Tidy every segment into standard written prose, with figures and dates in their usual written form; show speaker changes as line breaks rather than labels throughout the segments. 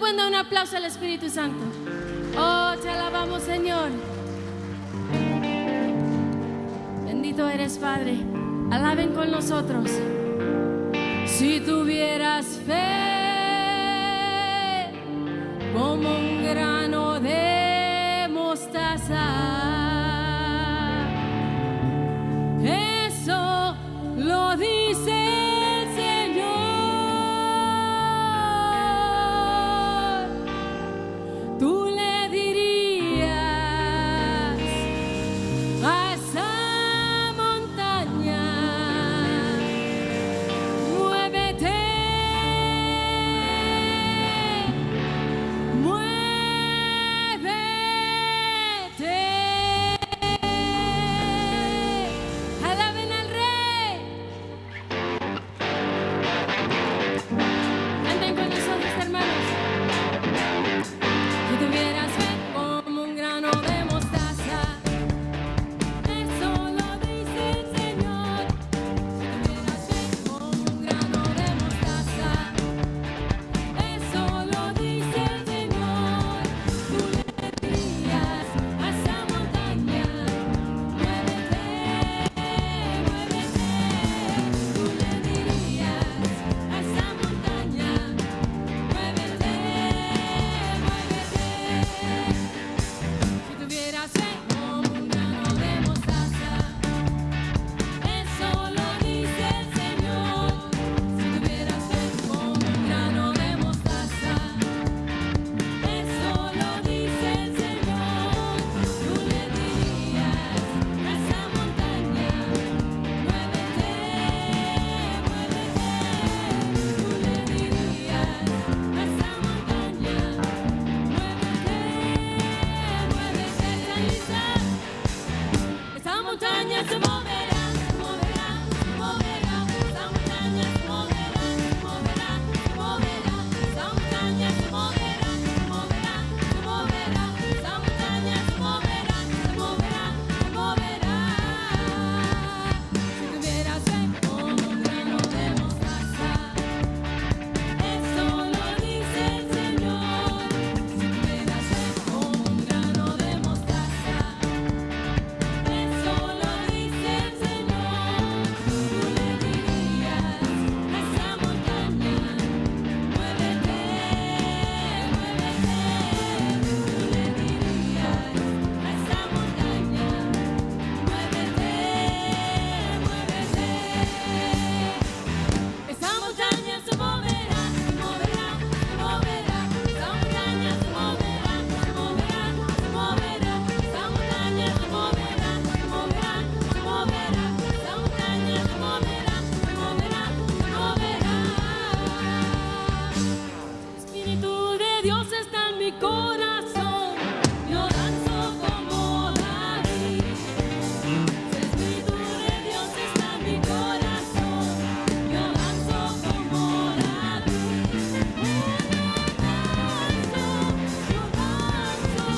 pueden dar un aplauso al Espíritu Santo? Oh, te alabamos, Señor. Bendito eres, Padre. Alaben con nosotros. Si tuvieras fe como un grano de mostaza, eso lo dice el Señor. Tú le dirías a esa montaña: muévete, muévete. Alaben al Rey. Anden con nosotros, hermanos. Si tuvieras fe como un grano de mostaza, eso lo dice el Señor. Si tuvieras fe como un grano de mostaza, eso lo dice el Señor. Tú le dirías a esa montaña: muévete, muévete. Tú le dirías a esa montaña: muévete, muévete. Si tuvieras fe como un grano de mostaza, eso lo dice el Señor. Si tuvieras fe como un grano de mostaza, eso lo dice el Señor. Tú le dirías a esa montaña: muévete, muévete. Tú le dirías a esa montaña: muévete, muévete. Elisa, esa montaña se moverá, se moverá, se moverá. Esa montaña se moverá, se moverá, se moverá. Esa montaña se moverá, se moverá, se moverá. Esa montaña se moverá, se moverá, se moverá. Si tuvieras fe como un grano de mostaza, eso lo dice el Señor. Si tuvieras fe como un grano de mostaza, eso lo dice el Señor. Tú le dirías a esa montaña: muévete, muévete. Tú le dirías a esa montaña: muévete, muévete. Esa montaña se moverá, se moverá, se moverá. Esa montaña se moverá, se moverá, se moverá. Esa montaña se moverá, se moverá, se moverá. Esa montaña se moverá, se moverá, se moverá. El Espíritu de Dios está en mi corazón. Yo danzo como David. El Espíritu de Dios está en mi corazón. Yo danzo como David. Yo danzo, yo danzo,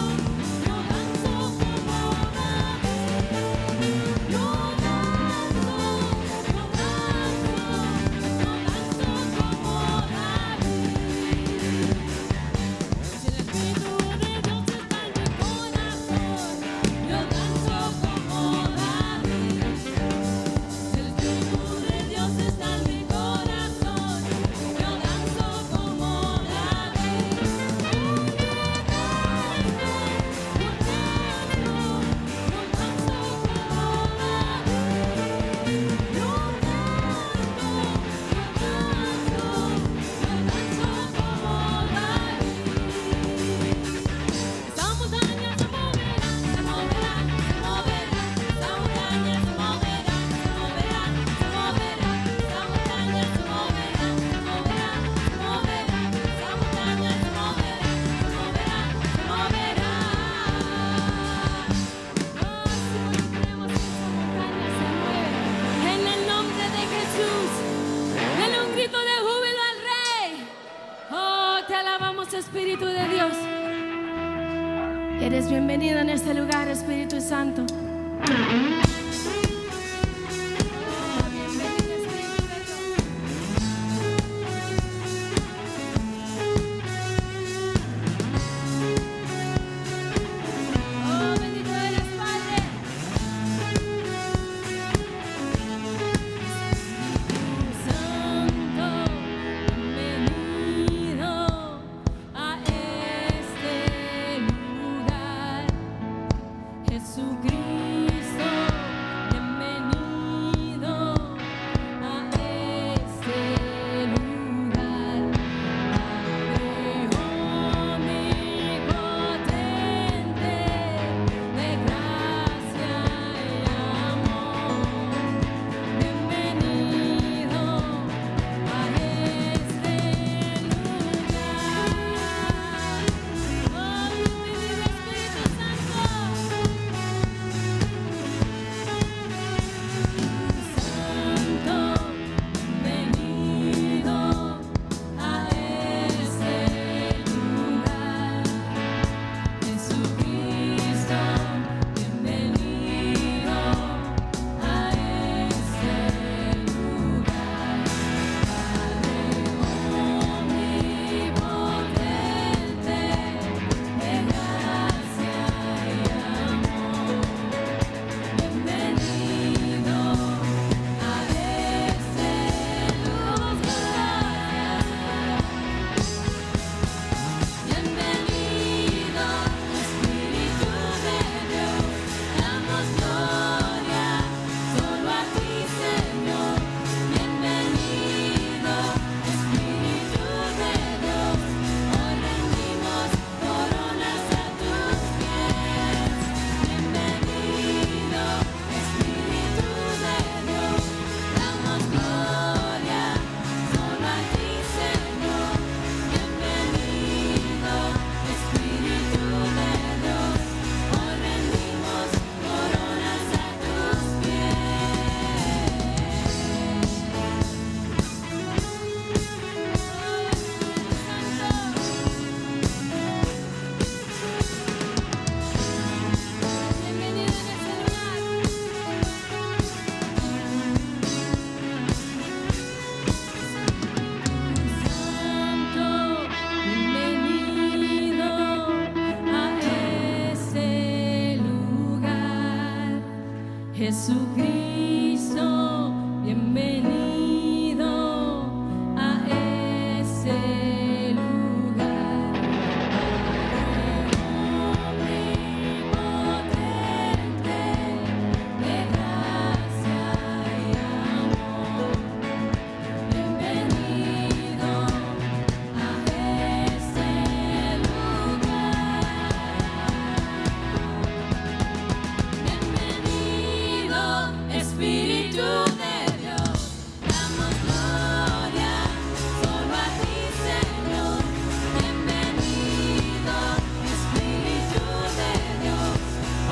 yo danzo como David. Yo danzo, yo danzo como David. Si el Espíritu de Dios está en mi corazón, yo danzo como David. Si el Espíritu de Dios está en mi corazón, yo danzo como David. Yo esa montaña se moverá, se moverá, se moverá. Esa montaña se moverá, se moverá, se moverá. Esa montaña se moverá, se moverá, se moverá. Esa montaña se moverá, se moverá, se moverá. Oh, Señor, creemos que esa montaña se mueve. En el nombre de Jesús, denle un grito de júbilo al Rey. Oh, te alabamos, Espíritu de Dios. Eres bienvenido en este lugar, Espíritu Santo. Bienvenido, Espíritu de Dios. Jesucristo, bienvenido a ese lugar. Omnipotente, de gracia y amor. Bienvenido a ese lugar. Bienvenido, Espíritu de Dios. Damos gloria solo a ti, Señor. Bienvenido, Espíritu de Dios.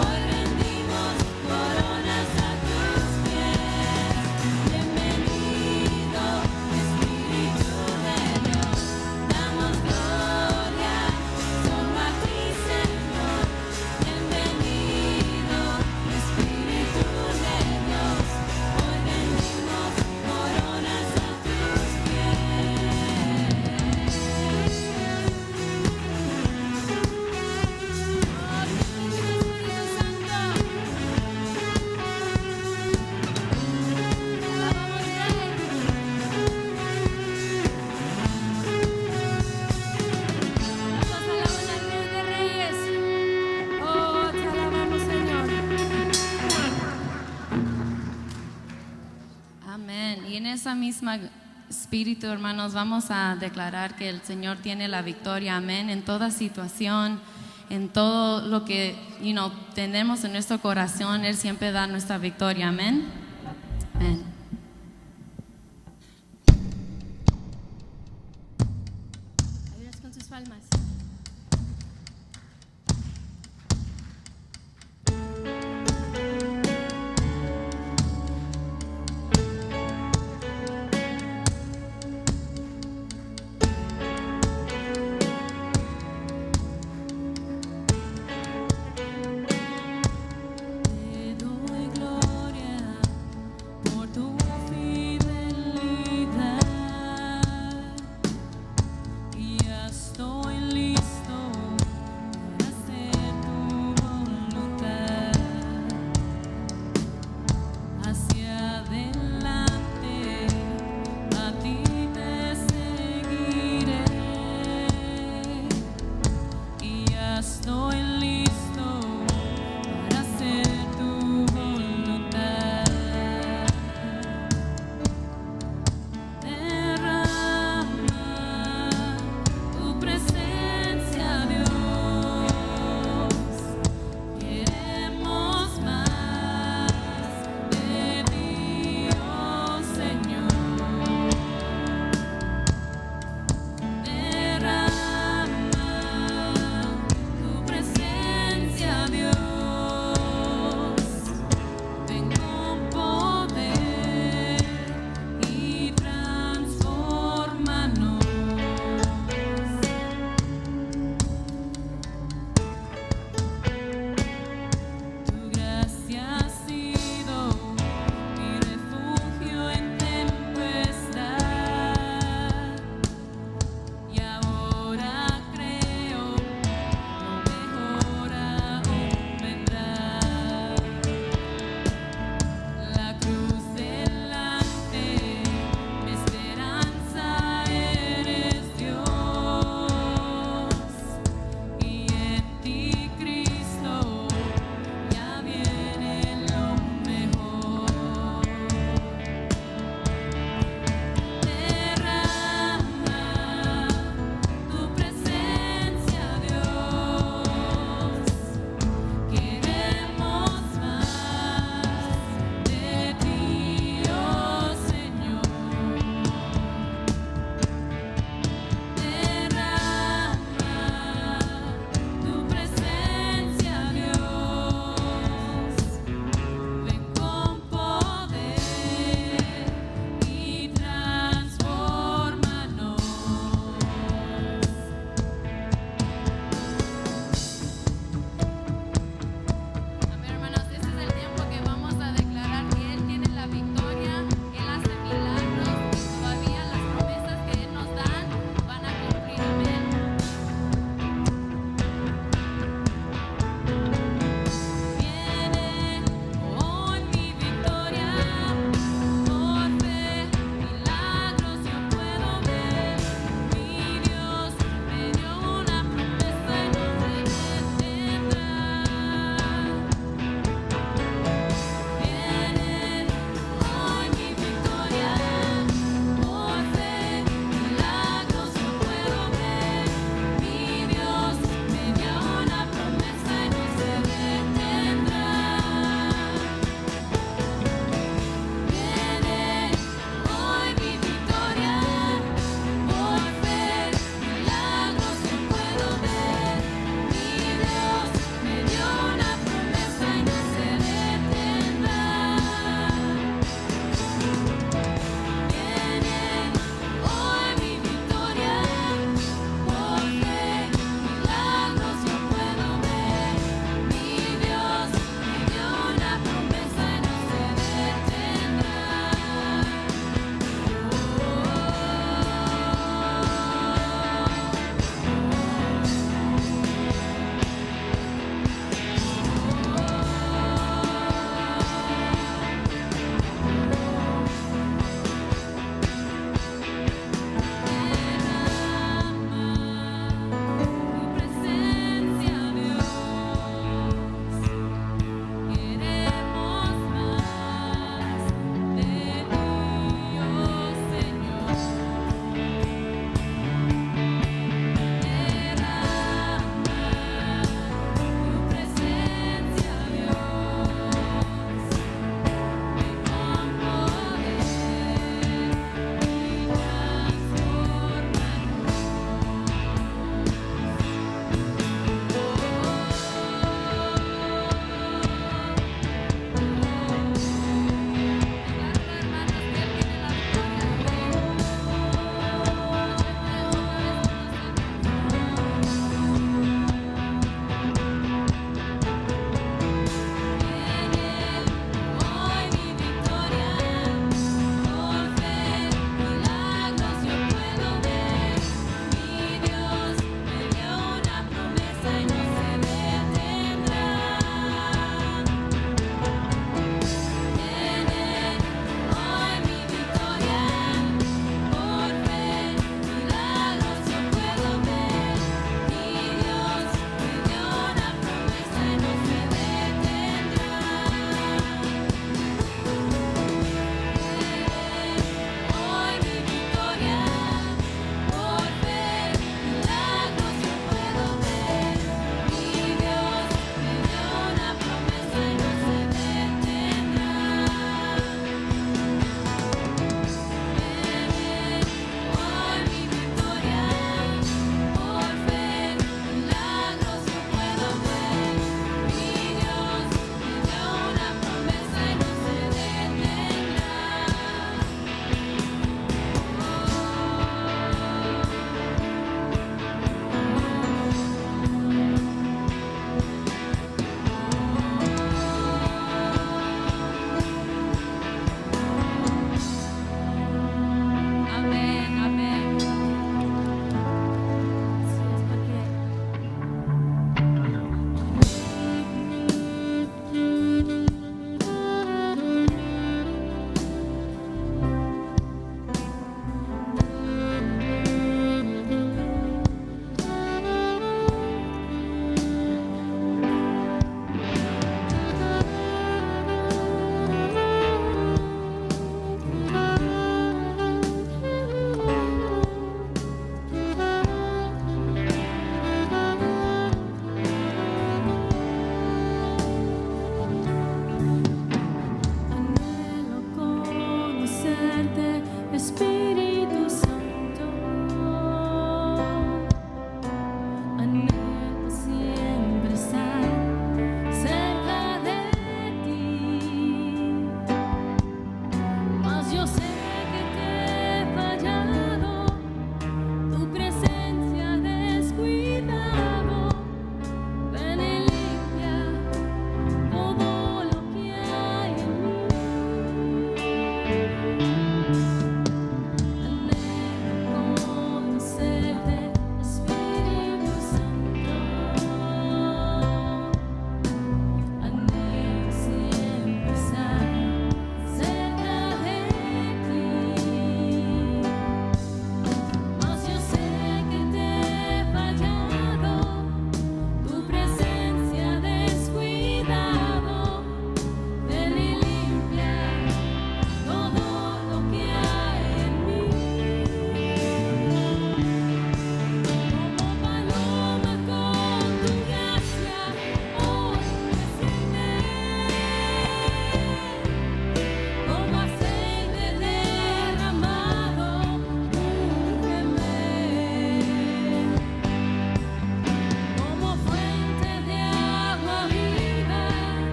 Hoy rendimos coronas a tus pies. Bienvenido, Espíritu de Dios. Damos gloria solo a ti, Señor. Bienvenido, Espíritu de Dios. Hoy rendimos coronas a tus pies. Espíritu Santo. Alabamos, Rey. Todos alaban al Rey de Reyes. Oh, te alabamos, Señor.
Amén. Y en esa misma espíritu, hermanos, vamos a declarar que el Señor tiene la victoria. Amén. En toda situación, en todo lo que tenemos en nuestro corazón, Él siempre da nuestra victoria. Amén. Amén.
Ayúdanos con tus palmas. Te doy gloria,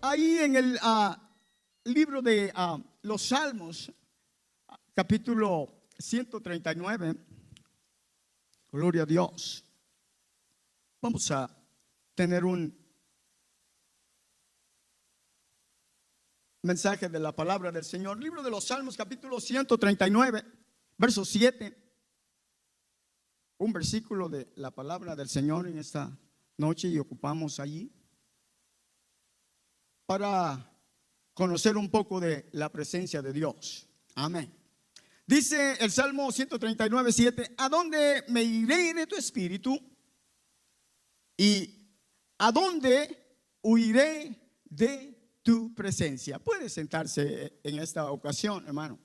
Ahí en el libro de los Salmos, capítulo 139, gloria a Dios. Vamos a tener un mensaje de la palabra del Señor. Libro de los Salmos, capítulo 139, verso 7. Un versículo de la palabra del Señor en esta noche, y ocupamos allí para conocer un poco de la presencia de Dios. Amén. Dice el Salmo 139, 7: ¿A dónde me iré de tu espíritu? ¿Y a dónde huiré de tu presencia? Puede sentarse en esta ocasión, hermano.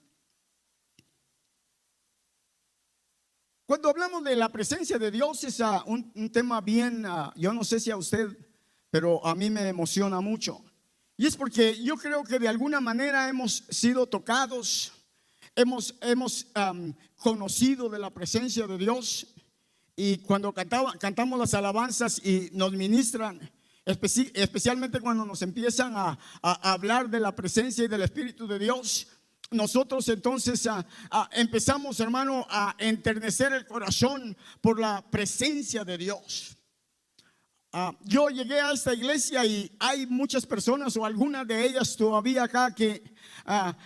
Cuando hablamos de la presencia de Dios es un tema bien, yo no sé si a usted, pero a mí me emociona mucho. Y es porque yo creo que de alguna manera hemos sido tocados, hemos conocido de la presencia de Dios. Y cuando cantamos las alabanzas y nos ministran, especialmente cuando nos empiezan a hablar de la presencia y del Espíritu de Dios, nosotros entonces empezamos, hermano, a enternecer el corazón por la presencia de Dios. Yo llegué a esta iglesia y hay muchas personas, o algunas de ellas todavía acá, que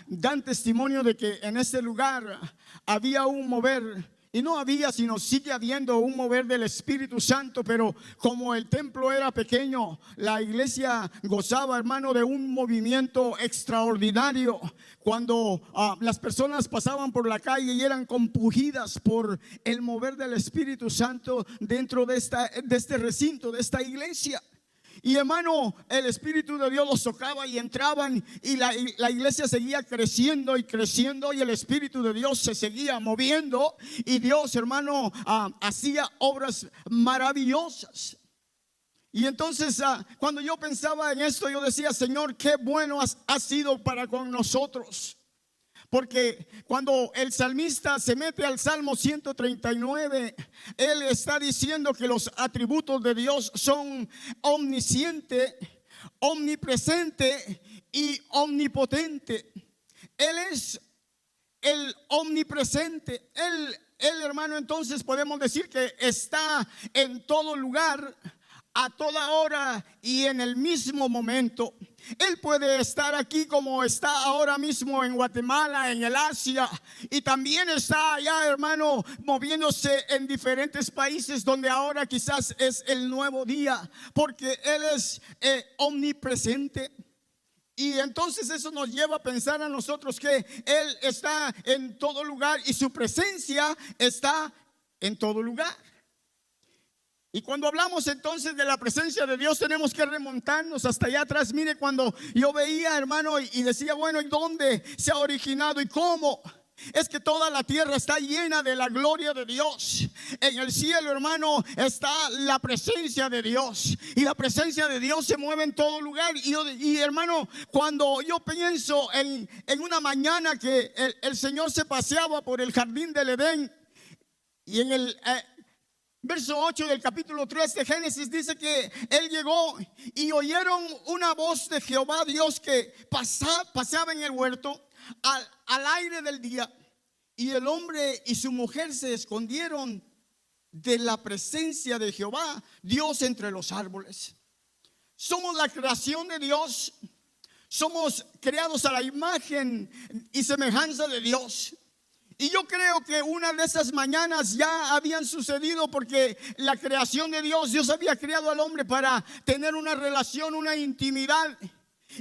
dan testimonio de que en este lugar había un mover. Y no había, sino sigue habiendo un mover del Espíritu Santo. Pero como el templo era pequeño, la iglesia gozaba, hermano, de un movimiento extraordinario. Cuando las personas pasaban por la calle y eran compungidas por el mover del Espíritu Santo dentro de este recinto, de esta iglesia. Y hermano, el Espíritu de Dios los tocaba y entraban, y la iglesia seguía creciendo y creciendo, y el Espíritu de Dios se seguía moviendo, y Dios, hermano, hacía obras maravillosas. Y entonces cuando yo pensaba en esto, yo decía: Señor, qué bueno has sido para con nosotros. Porque cuando el salmista se mete al Salmo 139, él está diciendo que los atributos de Dios son omnisciente, omnipresente y omnipotente. Él es el omnipresente. Él, hermano, entonces podemos decir que está en todo lugar, a toda hora y en el mismo momento. Él puede estar aquí como está ahora mismo en Guatemala, en el Asia, y también está allá, hermano, moviéndose en diferentes países donde ahora quizás es el nuevo día, porque Él es omnipresente. Y entonces eso nos lleva a pensar a nosotros que Él está en todo lugar y su presencia está en todo lugar. Y cuando hablamos entonces de la presencia de Dios, tenemos que remontarnos hasta allá atrás. Mire, cuando yo veía, hermano, y decía: bueno, ¿y dónde se ha originado y cómo? Es que toda la tierra está llena de la gloria de Dios. En el cielo, hermano, está la presencia de Dios, y la presencia de Dios se mueve en todo lugar. Y hermano, cuando yo pienso en una mañana que el Señor se paseaba por el jardín del Edén, y en el verso 8 del capítulo 3 de Génesis dice que Él llegó y oyeron una voz de Jehová Dios que paseaba en el huerto al aire del día, y el hombre y su mujer se escondieron de la presencia de Jehová Dios entre los árboles. Somos la creación de Dios, somos creados a la imagen y semejanza de Dios. Y yo creo que una de esas mañanas ya habían sucedido, porque la creación de Dios había creado al hombre para tener una relación, una intimidad.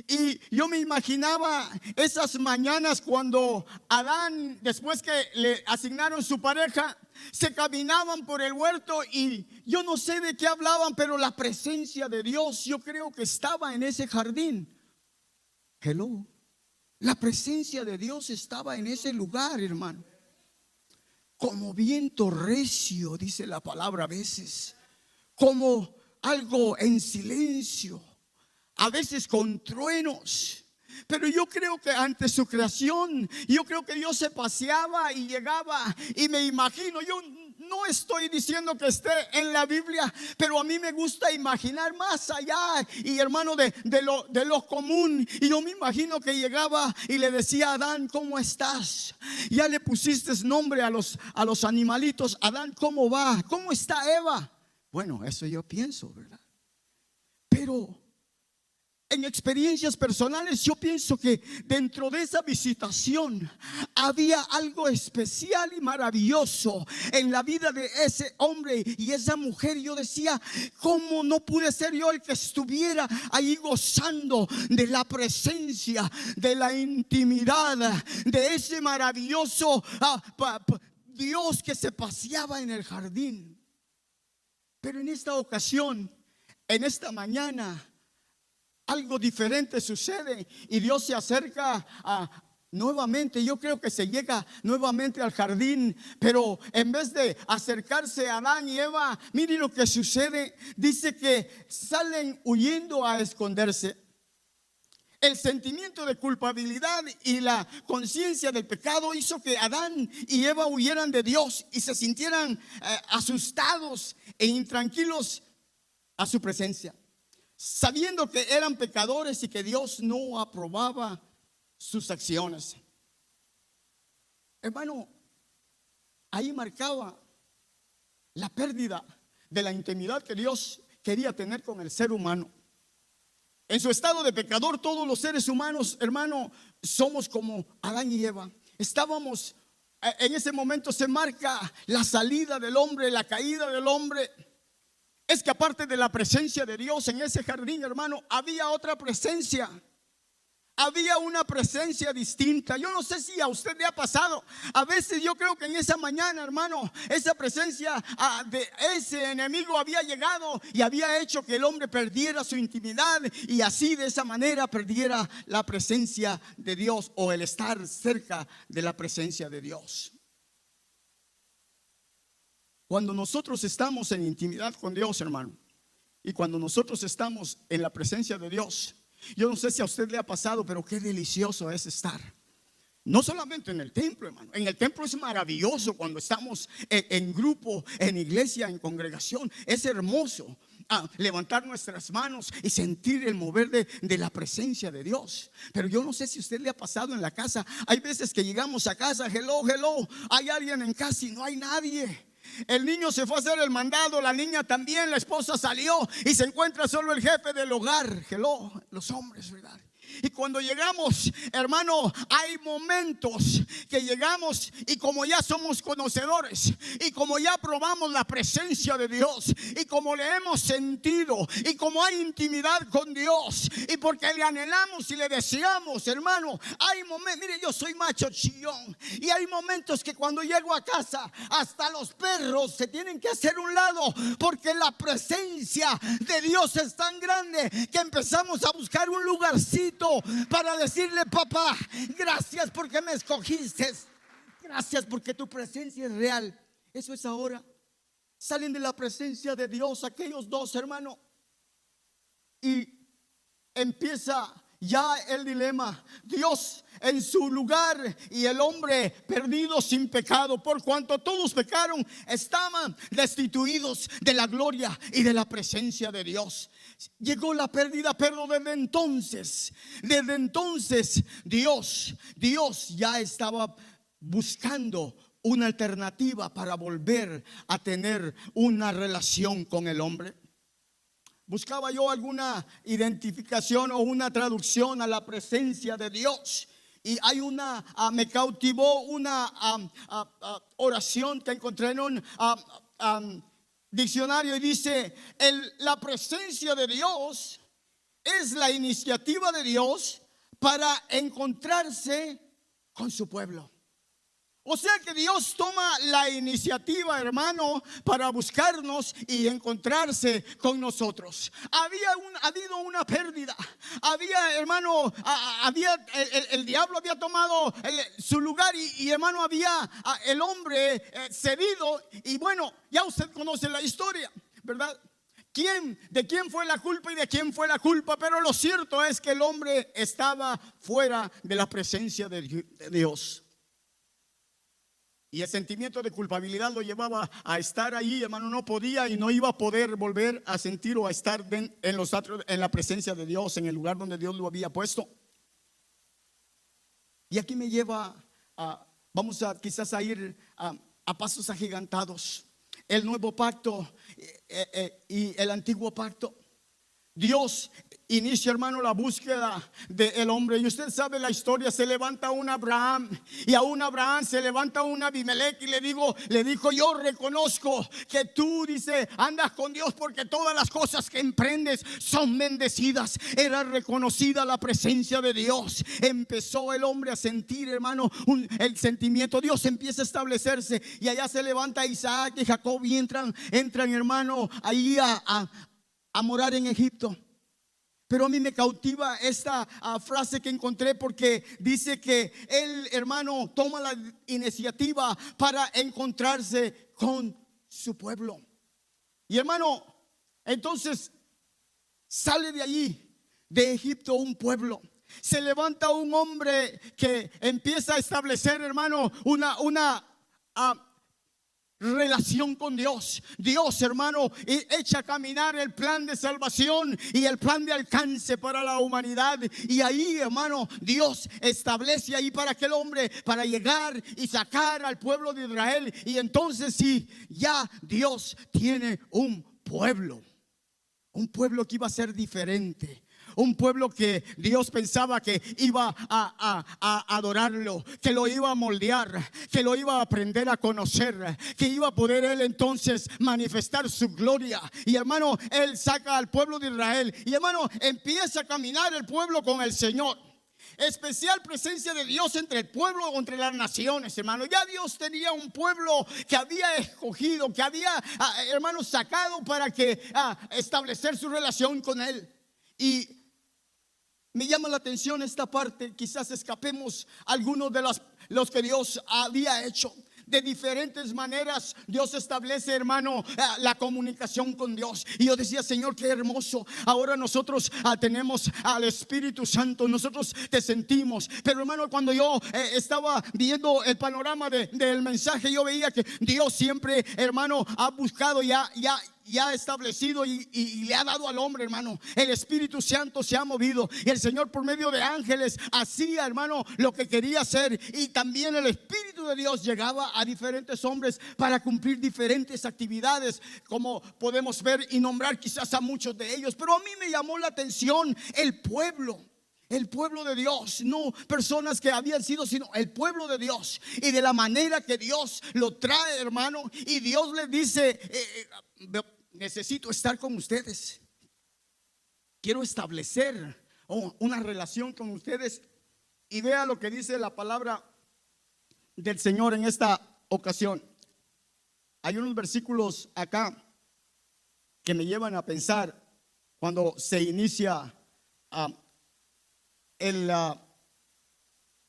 Y yo me imaginaba esas mañanas cuando Adán, después que le asignaron su pareja, se caminaban por el huerto, y yo no sé de qué hablaban, pero la presencia de Dios, yo creo que estaba en ese jardín. Hello. La presencia de Dios estaba en ese lugar, hermano. Como viento recio, dice la palabra a veces. Como algo en silencio. A veces con truenos. Pero yo creo que ante su creación, yo creo que Dios se paseaba y llegaba, y me imagino, yo no estoy diciendo que esté en la Biblia, pero a mí me gusta imaginar más allá, y hermano, de lo común. Y yo me imagino que llegaba y le decía a Adán: ¿cómo estás? Ya le pusiste nombre a los animalitos. Adán, ¿cómo va? ¿Cómo está Eva? Bueno, eso yo pienso, ¿verdad? Pero en experiencias personales, yo pienso que dentro de esa visitación había algo especial y maravilloso en la vida de ese hombre y esa mujer. Yo decía: ¿cómo no pude ser yo el que estuviera ahí gozando de la presencia, de la intimidad, de ese maravilloso Dios que se paseaba en el jardín? Pero en esta ocasión, en esta mañana, algo diferente sucede y Dios se acerca nuevamente. Yo creo que se llega nuevamente al jardín, pero en vez de acercarse a Adán y Eva, miren lo que sucede. Dice que salen huyendo a esconderse. El sentimiento de culpabilidad y la conciencia del pecado hizo que Adán y Eva huyeran de Dios y se sintieran asustados e intranquilos a su presencia, sabiendo que eran pecadores y que Dios no aprobaba sus acciones. Hermano, ahí marcaba la pérdida de la intimidad que Dios quería tener con el ser humano. En su estado de pecador, todos los seres humanos, hermano, somos como Adán y Eva. Estábamos, en ese momento se marca la salida del hombre, la caída del hombre. Es que aparte de la presencia de Dios en ese jardín, hermano, había otra presencia. Había una presencia distinta. Yo no sé si a usted le ha pasado. A veces yo creo que en esa mañana, hermano, esa presencia de ese enemigo había llegado y había hecho que el hombre perdiera su intimidad y así de esa manera perdiera la presencia de Dios o el estar cerca de la presencia de Dios. Cuando nosotros estamos en intimidad con Dios, hermano, y cuando nosotros estamos en la presencia de Dios, yo no sé si a usted le ha pasado, pero qué delicioso es estar. No solamente en el templo, hermano. En el templo es maravilloso cuando estamos en grupo, en iglesia, en congregación. Es hermoso levantar nuestras manos y sentir el mover de la presencia de Dios. Pero yo no sé si a usted le ha pasado en la casa. Hay veces que llegamos a casa, hello, hello, hay alguien en casa y no hay nadie. El niño se fue a hacer el mandado, la niña también, la esposa salió y se encuentra solo el jefe del hogar. Hello, los hombres, ¿verdad? Y cuando llegamos, hermano, hay momentos que llegamos y como ya somos conocedores y como ya probamos la presencia de Dios y como le hemos sentido y como hay intimidad con Dios y porque le anhelamos y le deseamos, hermano, hay momentos, mire, yo soy macho chillón y hay momentos que cuando llego a casa hasta los perros se tienen que hacer un lado porque la presencia de Dios es tan grande que empezamos a buscar un lugarcito para decirle: papá, gracias porque me escogiste, gracias porque tu presencia es real. Eso es ahora. Salen de la presencia de Dios aquellos dos, hermano, y empieza ya el dilema. Dios en su lugar y el hombre perdido sin pecado. Por cuanto todos pecaron, estaban destituidos de la gloria y de la presencia de Dios. Llegó la pérdida, pero desde entonces Dios ya estaba buscando una alternativa para volver a tener una relación con el hombre. Buscaba yo alguna identificación o una traducción a la presencia de Dios. Y hay me cautivó una oración que encontré en un diccionario y dice: la presencia de Dios es la iniciativa de Dios para encontrarse con su pueblo. O sea que Dios toma la iniciativa, hermano, para buscarnos y encontrarse con nosotros. Había habido una pérdida. Había, hermano, el diablo había tomado su lugar y hermano, había el hombre cedido. Y bueno, ya usted conoce la historia, ¿verdad? de quién fue la culpa y de quién fue la culpa, pero lo cierto es que el hombre estaba fuera de la presencia de Dios. Y el sentimiento de culpabilidad lo llevaba a estar ahí, hermano. No podía y no iba a poder volver a sentir o a estar en la presencia de Dios, en el lugar donde Dios lo había puesto. Y aquí me lleva vamos a quizás a ir a pasos agigantados. El nuevo pacto y el antiguo pacto. Dios inicia, hermano, la búsqueda del hombre. Y usted sabe la historia. Se levanta un Abraham, y a un Abraham se levanta un Abimelech, y le dijo: yo reconozco que tú, dice, andas con Dios, porque todas las cosas que emprendes son bendecidas. Era reconocida la presencia de Dios. Empezó el hombre a sentir, hermano, el sentimiento. Dios empieza a establecerse, y allá se levanta Isaac y Jacob, y entran, hermano, ahí a morar en Egipto. Pero a mí me cautiva esta frase que encontré, porque dice que el hermano toma la iniciativa para encontrarse con su pueblo. Y hermano, entonces sale de allí, de Egipto, un pueblo. Se levanta un hombre que empieza a establecer, hermano, una relación con Dios. Dios, hermano, echa a caminar el plan de salvación y el plan de alcance para la humanidad. Y ahí, hermano, Dios establece ahí para aquel hombre, para llegar y sacar al pueblo de Israel. Y entonces sí, ya Dios tiene un pueblo que iba a ser diferente. Un pueblo que Dios pensaba que iba a adorarlo, que lo iba a moldear, que lo iba a aprender a conocer, que iba a poder él entonces manifestar su gloria. Y hermano, él saca al pueblo de Israel, y hermano, empieza a caminar el pueblo con el Señor. Especial presencia de Dios entre el pueblo, entre las naciones, hermano. Ya Dios tenía un pueblo que había escogido, que había, hermano, sacado para que establecer su relación con él. Y me llama la atención esta parte. Quizás escapemos algunos de los que Dios había hecho. De diferentes maneras Dios establece, hermano, la comunicación con Dios. Y yo decía: Señor, qué hermoso. Ahora nosotros tenemos al Espíritu Santo, nosotros te sentimos. Pero hermano, cuando yo estaba viendo el panorama del mensaje, yo veía que Dios siempre, hermano, ha buscado, ya ha establecido y le ha dado al hombre, hermano. El Espíritu Santo se ha movido, y el Señor, por medio de ángeles, hacía, hermano, lo que quería hacer. Y también el Espíritu de Dios llegaba a diferentes hombres para cumplir diferentes actividades, como podemos ver y nombrar quizás a muchos de ellos. Pero a mí me llamó la atención el pueblo de Dios, no personas que habían sido, sino el pueblo de Dios. Y de la manera que Dios lo trae, hermano, y Dios les dice: necesito estar con ustedes, quiero establecer una relación con ustedes. Y vea lo que dice la palabra del Señor en esta ocasión. Hay unos versículos acá que me llevan a pensar cuando se inicia el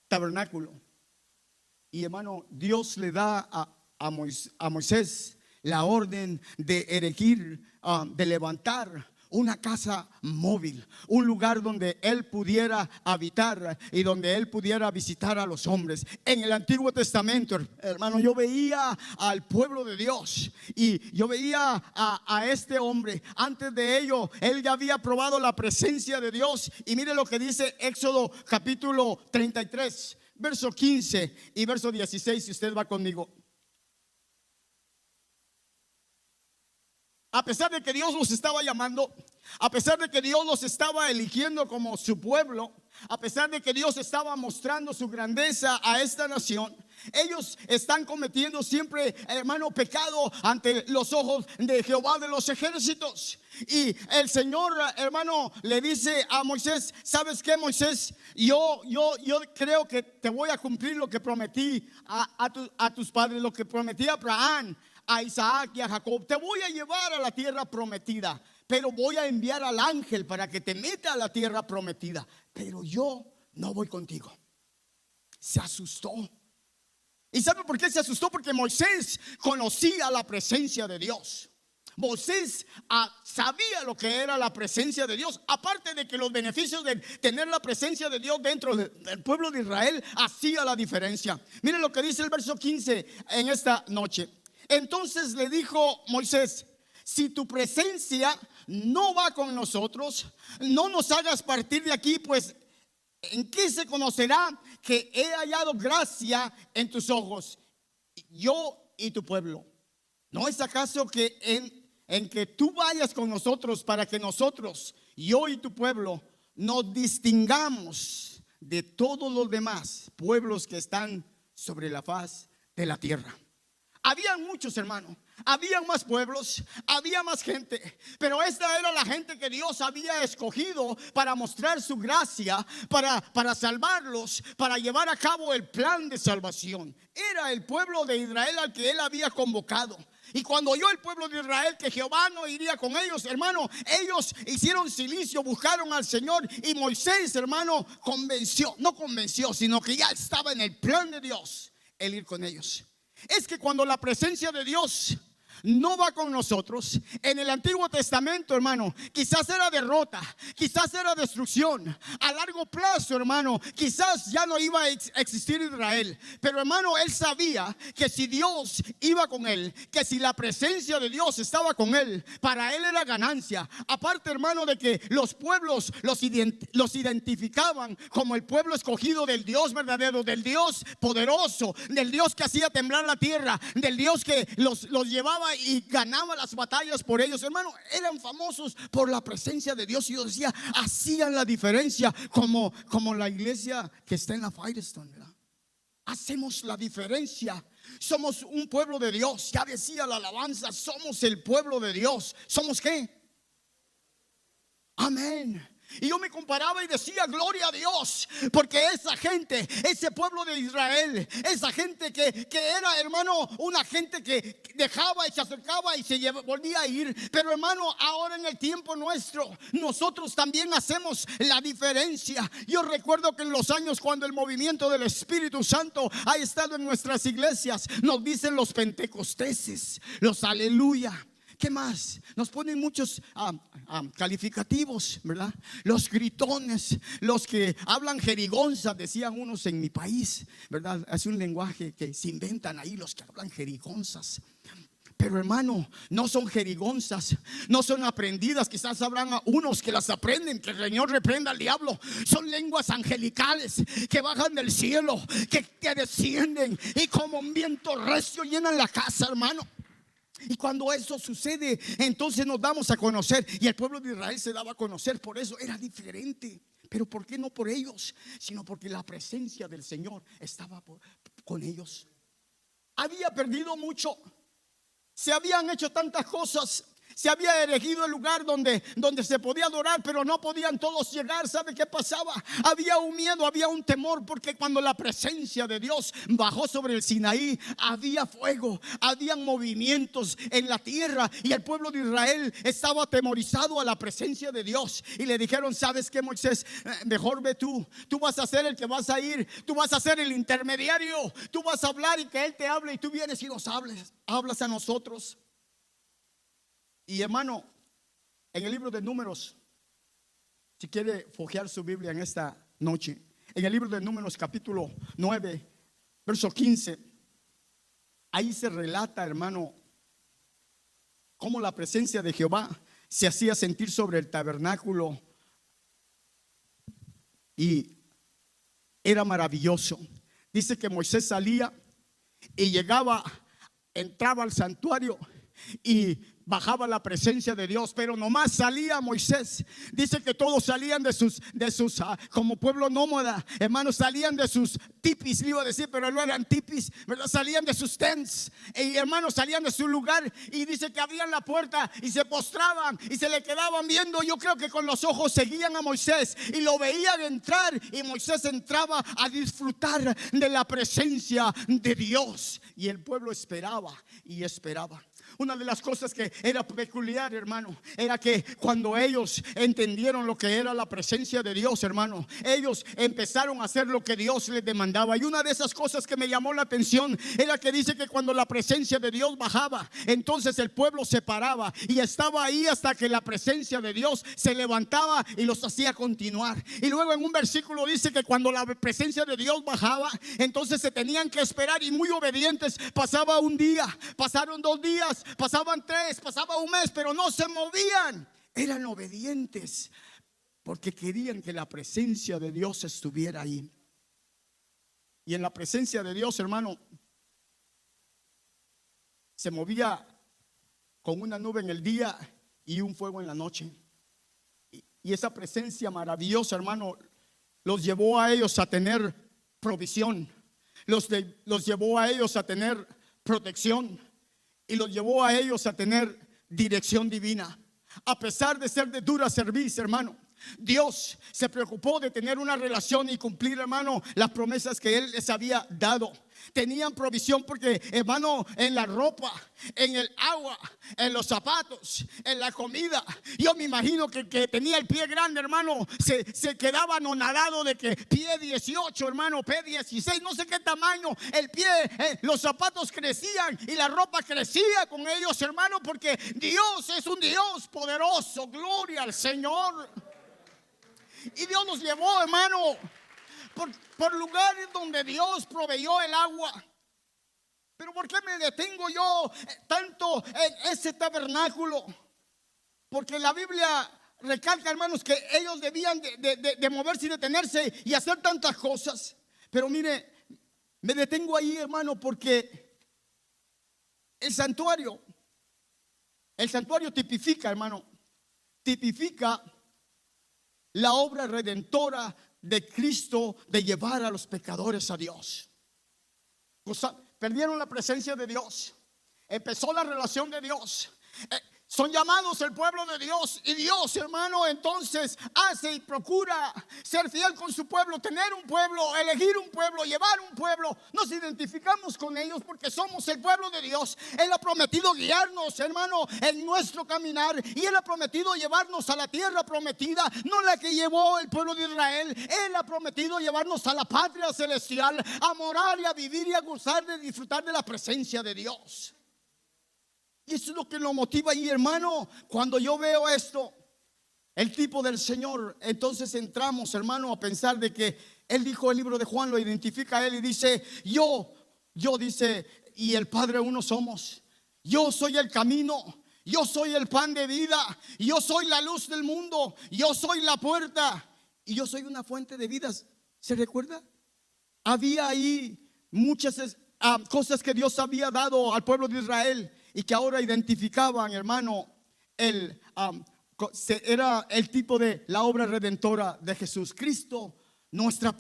tabernáculo. Y hermano, Dios le da a Moisés la orden de erigir, de levantar una casa móvil, un lugar donde él pudiera habitar y donde él pudiera visitar a los hombres. En el Antiguo Testamento, hermano, yo veía al pueblo de Dios, y yo veía a este hombre. Antes de ello, él ya había probado la presencia de Dios. Y mire lo que dice Éxodo capítulo 33, verso 15 y verso 16, si usted va conmigo. A pesar de que Dios los estaba llamando, a pesar de que Dios los estaba eligiendo como su pueblo, a pesar de que Dios estaba mostrando su grandeza a esta nación, ellos están cometiendo siempre, hermano, pecado ante los ojos de Jehová de los ejércitos. Y el Señor, hermano, le dice a Moisés: ¿sabes qué, Moisés? Yo creo que te voy a cumplir lo que prometí a tus padres, lo que prometí a Abraham, a Isaac y a Jacob. Te voy a llevar a la tierra prometida, pero voy a enviar al ángel para que te meta a la tierra prometida. Pero yo no voy contigo. Se asustó. ¿Y sabe por qué se asustó? Porque Moisés conocía la presencia de Dios. Moisés sabía lo que era la presencia de Dios. Aparte de que los beneficios de tener la presencia de Dios dentro del pueblo de Israel hacía la diferencia. Miren lo que dice el verso 15 en esta noche. Entonces le dijo Moisés: si tu presencia no va con nosotros, no nos hagas partir de aquí, pues ¿en qué se conocerá que he hallado gracia en tus ojos, yo y tu pueblo? ¿No es acaso que en que tú vayas con nosotros para que nosotros, yo y tu pueblo, nos distingamos de todos los demás pueblos que están sobre la faz de la tierra? Habían muchos, hermanos, habían más pueblos, había más gente, pero esta era la gente que Dios había escogido para mostrar su gracia, para salvarlos, para llevar a cabo el plan de salvación. Era el pueblo de Israel al que él había convocado. Y cuando oyó el pueblo de Israel que Jehová no iría con ellos, hermano, ellos hicieron silicio, buscaron al Señor, y Moisés, hermano, no convenció, sino que ya estaba en el plan de Dios el ir con ellos. Es que cuando la presencia de Dios no va con nosotros, en el Antiguo Testamento, hermano, quizás era derrota, quizás era destrucción. A largo plazo, hermano, quizás ya no iba a existir Israel. Pero, hermano, él sabía que si Dios iba con él, que si la presencia de Dios estaba con él, para él era ganancia. Aparte, hermano, de que los pueblos los identificaban como el pueblo escogido del Dios verdadero, del Dios poderoso, del Dios que hacía temblar la tierra, del Dios que los llevaba y ganaba las batallas por ellos. Hermano, eran famosos por la presencia de Dios. Y yo decía, hacían la diferencia, como la iglesia que está en la Firestone, ¿verdad? Hacemos la diferencia. Somos un pueblo de Dios. Ya decía la alabanza, somos el pueblo de Dios. ¿Somos qué? Amén. Y yo me comparaba y decía, gloria a Dios, porque esa gente, ese pueblo de Israel, esa gente que era, hermano, una gente que dejaba y se acercaba y volvía a ir. Pero, hermano, ahora en el tiempo nuestro, nosotros también hacemos la diferencia. Yo recuerdo que en los años cuando el movimiento del Espíritu Santo ha estado en nuestras iglesias, nos dicen los pentecosteses, los aleluya. ¿Qué más? Nos ponen muchos calificativos, ¿verdad? Los gritones, los que hablan jerigonza, decían unos en mi país, ¿verdad? Es un lenguaje que se inventan ahí los que hablan jerigonzas. Pero, hermano, no son jerigonzas, no son aprendidas. Quizás habrán unos que las aprenden, que el Señor reprenda al diablo. Son lenguas angelicales que bajan del cielo, que descienden y como un viento recio llenan la casa, hermano. Y cuando eso sucede, entonces nos damos a conocer. Y el pueblo de Israel se daba a conocer. Por eso era diferente. Pero ¿por qué no por ellos? Sino porque la presencia del Señor estaba con ellos. Había perdido mucho. Se habían hecho tantas cosas. Se había erigido el lugar donde se podía adorar, pero no podían todos llegar. ¿Sabe qué pasaba? Había un miedo, había un temor, porque cuando la presencia de Dios bajó sobre el Sinaí, había fuego, habían movimientos en la tierra, y el pueblo de Israel estaba atemorizado a la presencia de Dios. Y le dijeron, ¿sabes qué, Moisés? Mejor ve tú vas a ser el que vas a ir, tú vas a ser el intermediario, tú vas a hablar y que Él te hable, y tú vienes y nos hablas a nosotros. Y, hermano, en el libro de Números, si quiere fojear su Biblia en esta noche, en el libro de Números capítulo 9, verso 15, ahí se relata, hermano, cómo la presencia de Jehová se hacía sentir sobre el tabernáculo, y era maravilloso. Dice que Moisés salía y entraba al santuario y bajaba la presencia de Dios, pero nomás salía Moisés. Dice que todos salían de sus como pueblo nómada, hermanos, salían de sus tipis, le iba a decir, pero no eran tipis, ¿verdad? Salían de sus tents, y, hermanos, salían de su lugar, y dice que abrían la puerta y se postraban y se le quedaban viendo. Yo creo que con los ojos seguían a Moisés y lo veían entrar, y Moisés entraba a disfrutar de la presencia de Dios, y el pueblo esperaba y esperaba. Una de las cosas que era peculiar, hermano, era que cuando ellos entendieron lo que era la presencia de Dios, hermano, ellos empezaron a hacer lo que Dios les demandaba. Y una de esas cosas que me llamó la atención era que dice que cuando la presencia de Dios bajaba, entonces el pueblo se paraba y estaba ahí hasta que la presencia de Dios se levantaba y los hacía continuar. Y luego en un versículo dice que cuando la presencia de Dios bajaba, entonces se tenían que esperar, y muy obedientes. Pasaba un día, pasaron 2 días, pasaban 3, pasaba un mes, pero no se movían. Eran obedientes porque querían que la presencia de Dios estuviera ahí. Y en la presencia de Dios, hermano, se movía con una nube en el día y un fuego en la noche. Y esa presencia maravillosa, hermano, los llevó a ellos a tener provisión, los llevó a ellos a tener protección, y los llevó a ellos a tener dirección divina. A pesar de ser de dura servicio, hermano, Dios se preocupó de tener una relación y cumplir, hermano, las promesas que Él les había dado. Tenían provisión porque, hermano, en la ropa, en el agua, en los zapatos, en la comida. Yo me imagino que tenía el pie grande, hermano, se quedaba anonadado de que pie 18, hermano, pie 16, no sé qué tamaño, el pie, los zapatos crecían y la ropa crecía con ellos, hermano, porque Dios es un Dios poderoso. Gloria al Señor. Y Dios nos llevó, hermano, por lugares donde Dios proveyó el agua. Pero ¿por qué me detengo yo tanto en ese tabernáculo? Porque la Biblia recalca, hermanos, que ellos debían de moverse y detenerse y hacer tantas cosas. Pero mire, me detengo ahí, hermano, porque el santuario tipifica, hermano, tipifica la obra redentora de Cristo de llevar a los pecadores a Dios. Perdieron la presencia de Dios, empezó la relación de Dios. Son llamados el pueblo de Dios, y Dios, hermano, entonces hace y procura ser fiel con su pueblo, tener un pueblo, elegir un pueblo, llevar un pueblo. Nos identificamos con ellos porque somos el pueblo de Dios. Él ha prometido guiarnos, hermano, en nuestro caminar, y Él ha prometido llevarnos a la tierra prometida, no la que llevó el pueblo de Israel. Él ha prometido llevarnos a la patria celestial, a morar y a vivir y a gozar de disfrutar de la presencia de Dios. Y eso es lo que nos motiva ahí, hermano. Cuando yo veo esto, el tipo del Señor, entonces entramos, hermano, a pensar de que Él dijo, el libro de Juan lo identifica a Él y dice, yo dice, y el Padre uno somos. Yo soy el camino, yo soy el pan de vida, yo soy la luz del mundo, yo soy la puerta, y yo soy una fuente de vidas. ¿Se recuerda? Había ahí muchas cosas que Dios había dado al pueblo de Israel, y que ahora identificaban, hermano, era el tipo de la obra redentora de Jesús Cristo, nuestro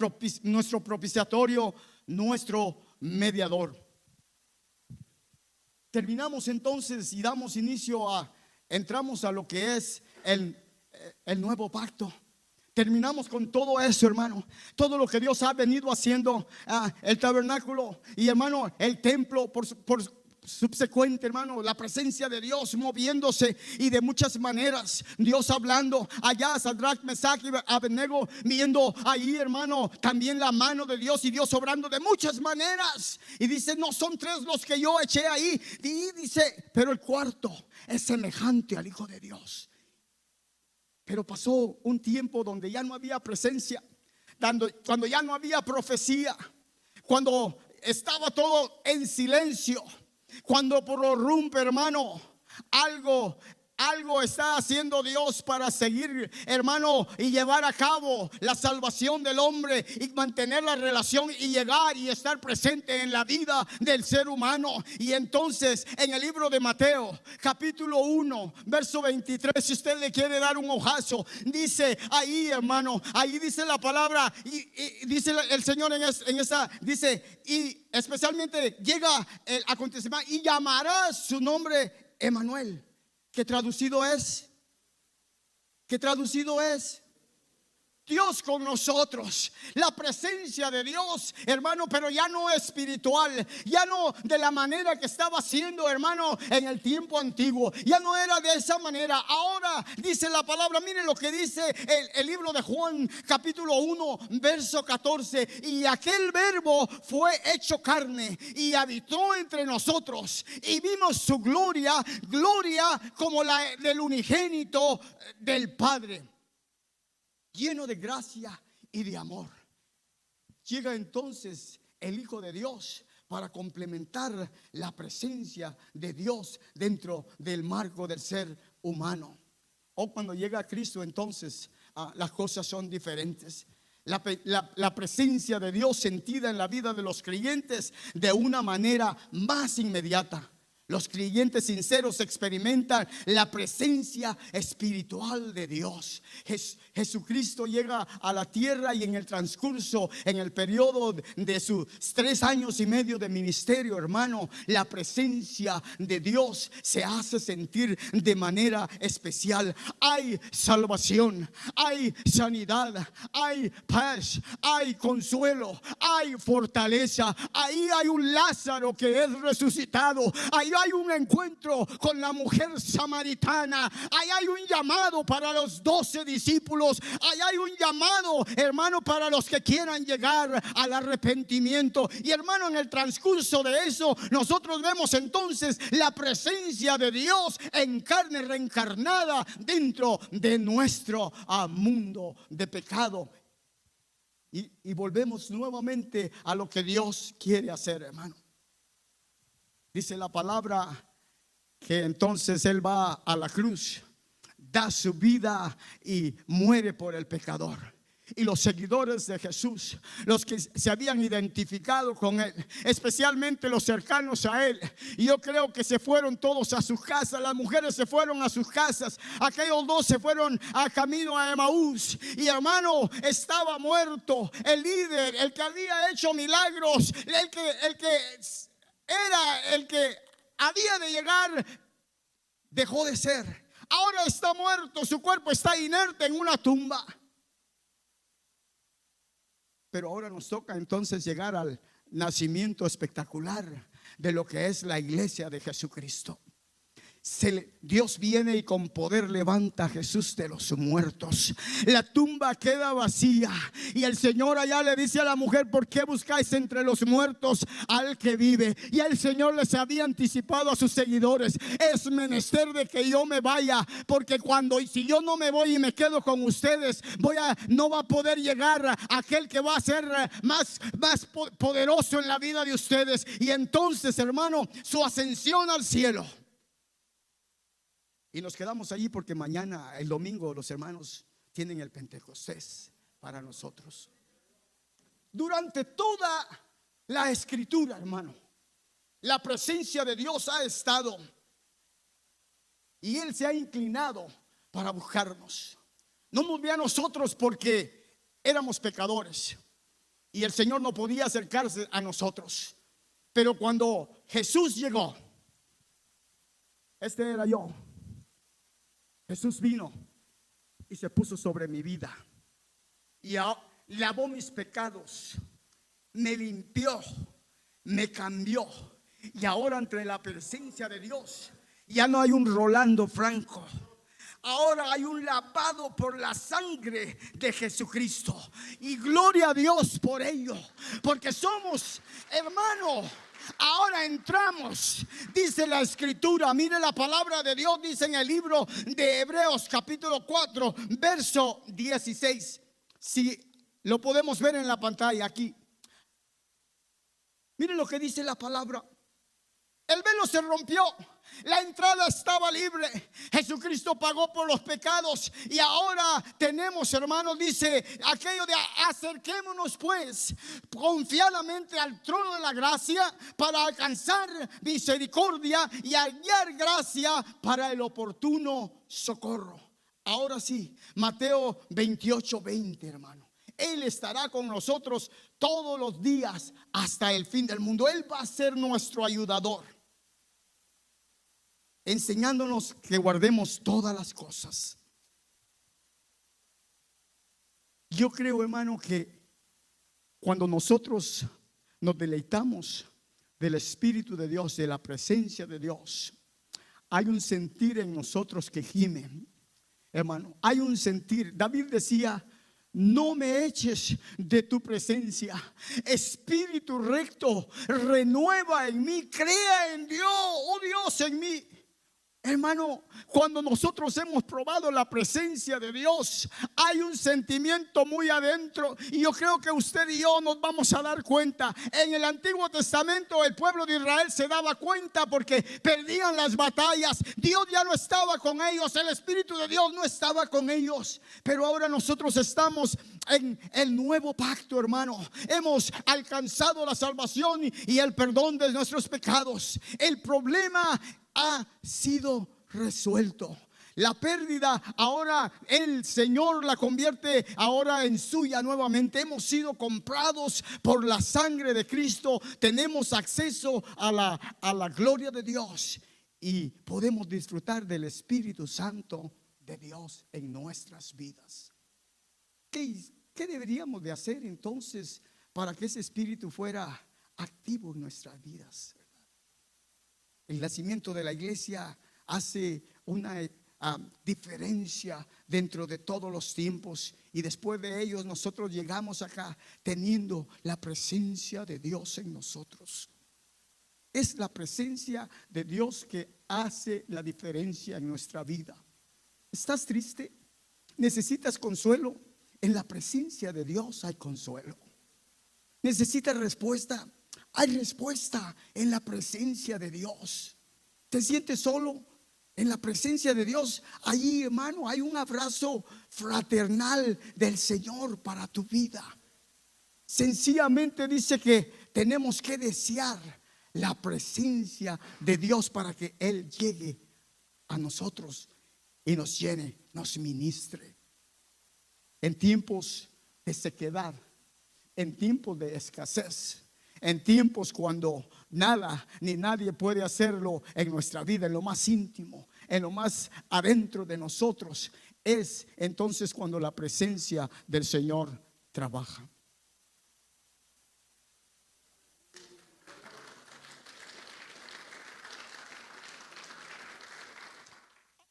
propiciatorio, nuestro mediador. Terminamos entonces y damos inicio entramos a lo que es el nuevo pacto. Terminamos con todo eso, hermano. Todo lo que Dios ha venido haciendo, el tabernáculo y, hermano, el templo por subsecuente, hermano, la presencia de Dios moviéndose, y de muchas maneras Dios hablando allá, Sadrach, Mesach y Abednego viendo ahí, hermano, también la mano de Dios, y Dios obrando de muchas maneras. Y dice, no son 3 los que yo eché ahí, y dice, pero el cuarto es semejante al Hijo de Dios. Pero pasó un tiempo donde ya no había presencia, cuando ya no había profecía, cuando estaba todo en silencio, cuando prorrumpe, hermano, algo está haciendo Dios para seguir, hermano, y llevar a cabo la salvación del hombre, y mantener la relación y llegar y estar presente en la vida del ser humano. Y entonces en el libro de Mateo, capítulo 1, verso 23, si usted le quiere dar un ojazo, dice ahí, hermano, ahí dice la palabra, y dice el Señor en esa, dice, y especialmente llega el acontecimiento, y llamará su nombre Emanuel. ¿Qué traducido es? Dios con nosotros, la presencia de Dios, hermano, pero ya no espiritual, ya no de la manera que estaba haciendo, hermano, en el tiempo antiguo. Ya no era de esa manera. Ahora dice la palabra, miren lo que dice el libro de Juan, capítulo 1, verso 14. Y aquel verbo fue hecho carne y habitó entre nosotros, y vimos su gloria, gloria como la del unigénito del Padre, lleno de gracia y de amor. Llega entonces el Hijo de Dios para complementar la presencia de Dios dentro del marco del ser humano. O cuando llega Cristo, entonces las cosas son diferentes. La presencia de Dios sentida en la vida de los creyentes de una manera más inmediata. Los creyentes sinceros experimentan la presencia espiritual de Dios. Jesucristo llega a la tierra, y en el transcurso, en el periodo de sus 3 años y medio de ministerio, hermano, la presencia de Dios se hace sentir de manera especial. Hay salvación, hay sanidad, hay paz, hay consuelo, hay fortaleza. Ahí hay un Lázaro que es resucitado. Ahí hay un encuentro con la mujer samaritana. Ahí hay un llamado para los 12 discípulos. Ahí hay un llamado, hermano, para los que quieran llegar al arrepentimiento. Y hermano, en el transcurso de eso, nosotros vemos entonces la presencia de Dios en carne reencarnada dentro de nuestro mundo de pecado. Y volvemos nuevamente a lo que Dios quiere hacer, hermano. Dice la palabra que entonces Él va a la cruz, da su vida y muere por el pecador. Y los seguidores de Jesús, los que se habían identificado con Él, especialmente los cercanos a Él, y yo creo que se fueron todos a sus casas. Las mujeres se fueron a sus casas, aquellos 2 se fueron a camino a Emaús. Y hermano, estaba muerto el líder, el que había hecho milagros, el que era el que había de llegar, dejó de ser. Ahora está muerto, su cuerpo está inerte en una tumba. Pero ahora nos toca entonces llegar al nacimiento espectacular de lo que es la iglesia de Jesucristo. Dios viene y con poder levanta a Jesús de los muertos. La tumba queda vacía, y el Señor allá le dice a la mujer: ¿por qué buscáis entre los muertos al que vive? Y el Señor les había anticipado a sus seguidores: es menester de que yo me vaya, porque si yo no me voy y me quedo con ustedes, no va a poder llegar aquel que va a ser más poderoso en la vida de ustedes. Y entonces, hermano, su ascensión al cielo. Y nos quedamos allí porque mañana, el domingo, los hermanos tienen el Pentecostés para nosotros. Durante toda la escritura, hermano, la presencia de Dios ha estado, y Él se ha inclinado para buscarnos. No nos ve a nosotros porque éramos pecadores y el Señor no podía acercarse a nosotros. Pero cuando Jesús llegó, este era yo. Jesús vino y se puso sobre mi vida y lavó mis pecados, me limpió, me cambió. Y ahora, entre la presencia de Dios, ya no hay un Rolando Franco. Ahora hay un lavado por la sangre de Jesucristo. Y gloria a Dios por ello, porque somos, hermano, ahora entramos, dice la escritura. Mire, la palabra de Dios dice en el libro de Hebreos capítulo 4, verso 16. Si lo podemos ver en la pantalla aquí. Mire lo que dice la palabra. El velo se rompió, la entrada estaba libre. Jesucristo pagó por los pecados, y ahora tenemos, hermanos, dice aquello de: acerquémonos pues confiadamente al trono de la gracia para alcanzar misericordia y hallar gracia para el oportuno socorro. Ahora sí, Mateo 28:20, hermano. Él estará con nosotros todos los días hasta el fin del mundo. Él va a ser nuestro ayudador, enseñándonos que guardemos todas las cosas. Yo creo, hermano, que cuando nosotros nos deleitamos del Espíritu de Dios, de la presencia de Dios, hay un sentir en nosotros que gime, hermano. Hay un sentir. David decía: no me eches de tu presencia. Espíritu recto, renueva en mí. Crea en Dios, oh Dios, en mí. Hermano, cuando nosotros hemos probado la presencia de Dios, hay un sentimiento muy adentro. Y yo creo que usted y yo nos vamos a dar cuenta. En el Antiguo Testamento el pueblo de Israel se daba cuenta porque perdían las batallas. Dios ya no estaba con ellos. El Espíritu de Dios no estaba con ellos. Pero ahora nosotros estamos en el nuevo pacto, hermano. Hemos alcanzado la salvación y el perdón de nuestros pecados. El problema ha sido resuelto. La pérdida ahora el Señor la convierte ahora en suya nuevamente. Hemos sido comprados por la sangre de Cristo. Tenemos acceso a la gloria de Dios y podemos disfrutar del Espíritu Santo de Dios en nuestras vidas. ¿Qué deberíamos de hacer entonces para que ese Espíritu fuera activo en nuestras vidas? El nacimiento de la iglesia hace una diferencia dentro de todos los tiempos, y después de ellos nosotros llegamos acá teniendo la presencia de Dios en nosotros. Es la presencia de Dios que hace la diferencia en nuestra vida. ¿Estás triste? ¿Necesitas consuelo? En la presencia de Dios hay consuelo. ¿Necesitas respuesta? Hay respuesta en la presencia de Dios. ¿Te sientes solo? En la presencia de Dios, allí, hermano, hay un abrazo fraternal del Señor para tu vida. Sencillamente dice que tenemos que desear la presencia de Dios para que Él llegue a nosotros y nos llene, nos ministre. En tiempos de sequedad, en tiempos de escasez, en tiempos cuando nada ni nadie puede hacerlo en nuestra vida, en lo más íntimo, en lo más adentro de nosotros, es entonces cuando la presencia del Señor trabaja.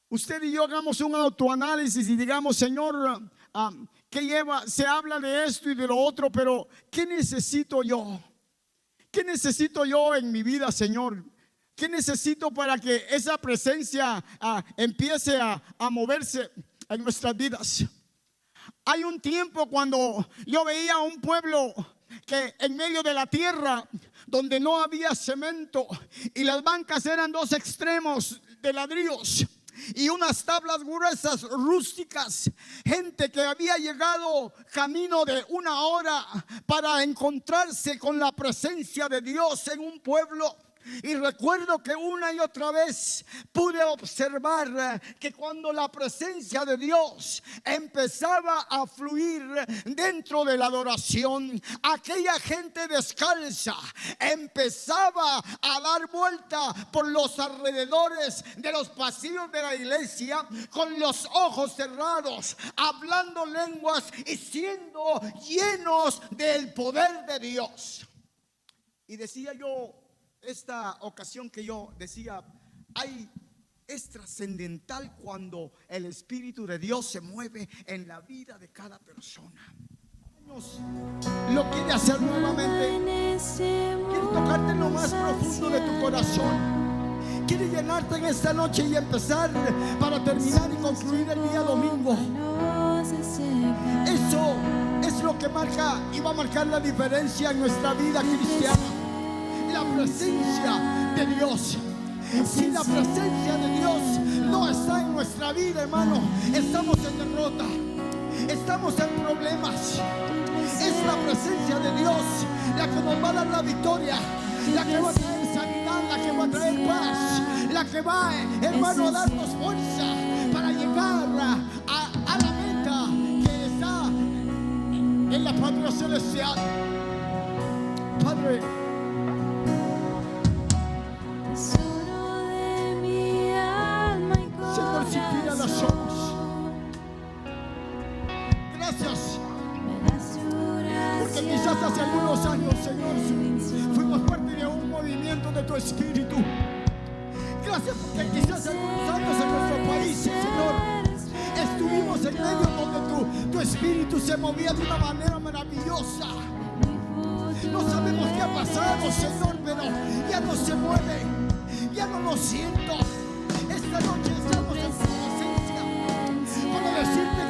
Usted y yo hagamos un autoanálisis y digamos: Señor, ¿qué lleva? Se habla de esto y de lo otro, pero ¿qué necesito yo? ¿Qué necesito yo en mi vida, Señor? ¿Qué necesito para que esa presencia empiece a moverse en nuestras vidas? Hay un tiempo cuando yo veía un pueblo que en medio de la tierra, donde no había cemento, y las bancas eran dos extremos de ladrillos y unas tablas gruesas rústicas. Gente que había llegado camino de 1 hora para encontrarse con la presencia de Dios en un pueblo. Y recuerdo que una y otra vez pude observar que cuando la presencia de Dios empezaba a fluir dentro de la adoración, aquella gente descalza empezaba a dar vuelta por los alrededores de los pasillos de la iglesia con los ojos cerrados, hablando lenguas y siendo llenos del poder de Dios. Y decía yo, esta ocasión que yo decía, es trascendental cuando el Espíritu de Dios se mueve en la vida de cada persona. Lo quiere hacer nuevamente. Quiere tocarte en lo más profundo de tu corazón. Quiere llenarte en esta noche y empezar para terminar y concluir el día domingo. Eso es lo que marca y va a marcar la diferencia en nuestra vida cristiana. La presencia de Dios. Si la presencia de Dios no está en nuestra vida, hermano, estamos en derrota, estamos en problemas. Es la presencia de Dios la que nos va a dar la victoria, la que va a traer sanidad, la que va a traer paz, la que va, hermano, a darnos fuerza para llegar a la meta que está en la patria celestial. Padre, Señor, si inclina los ojos. Gracias Porque quizás hace algunos años, Señor, fuimos parte de un movimiento de tu Espíritu. Gracias porque quizás algunos años en nuestro país, Señor, estuvimos en medio donde tu Espíritu se movía de una manera maravillosa. No sabemos qué ha pasado, Señor, pero ya no se mueve, ya no lo siento. Esta noche estamos en tu presencia para decirte